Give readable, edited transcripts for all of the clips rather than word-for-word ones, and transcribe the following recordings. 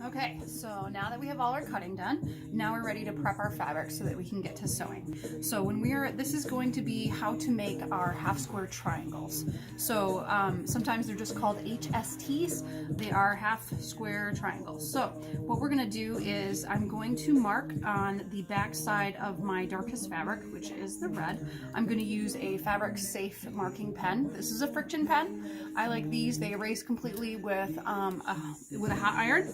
Okay, so now that we have all our cutting done, now we're ready to prep our fabric so that we can get to sewing. So this is going to be how to make our half square triangles. So sometimes they're just called HSTs. They are half square triangles. So what we're gonna do is I'm going to mark on the back side of my darkest fabric, which is the red. I'm gonna use a fabric safe marking pen. This is a friction pen. I like these. They erase completely with a hot iron.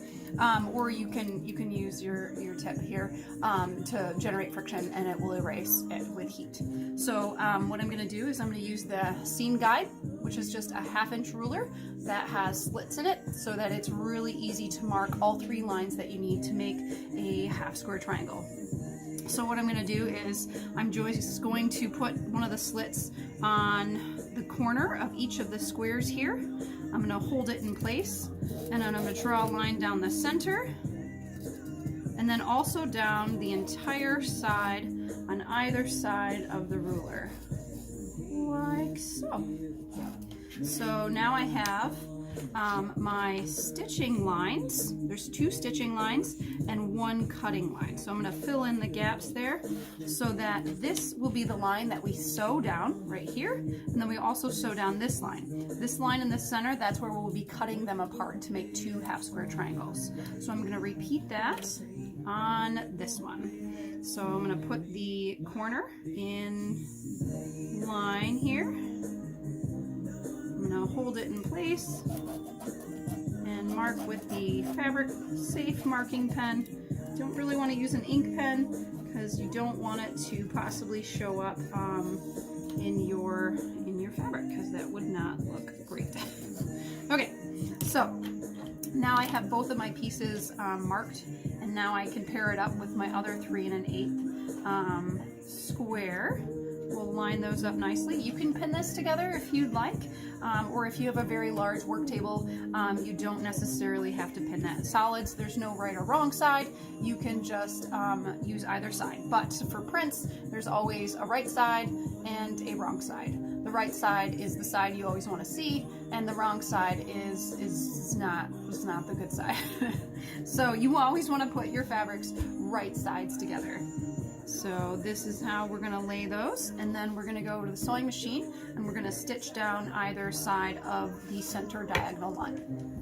Or you can use your tip here to generate friction, and it will erase it with heat. So what I'm going to do is I'm going to use the seam guide, which is just a 1/2-inch ruler that has slits in it so that it's really easy to mark all 3 lines that you need to make a half square triangle. So what I'm going to do is I'm just going to put one of the slits on the corner of each of the squares here. I'm going to hold it in place, and then I'm going to draw a line down the center, and then also down the entire side on either side of the ruler, like so. So now I have my stitching lines. There's 2 stitching lines and 1 cutting line. So I'm going to fill in the gaps there so that this will be the line that we sew down right here, and then we also sew down this line. This line in the center, that's where we'll be cutting them apart to make 2 half square triangles. So I'm going to repeat that on this one. So I'm going to put the corner in line here. I'm going to hold it in place and mark with the fabric safe marking pen. Don't really want to use an ink pen because you don't want it to possibly show up in your fabric, because that would not look great. Okay, so now I have both of my pieces marked, and now I can pair it up with my other 3 1/8 square. We'll line those up nicely. You can pin this together if you'd like, or if you have a very large work table, you don't necessarily have to pin that. Solids, there's no right or wrong side. You can just use either side. But for prints, there's always a right side and a wrong side. The right side is the side you always want to see, and the wrong side is not the good side. So you always want to put your fabrics right sides together. So this is how we're going to lay those, and then we're going to go to the sewing machine and we're going to stitch down either side of the center diagonal line.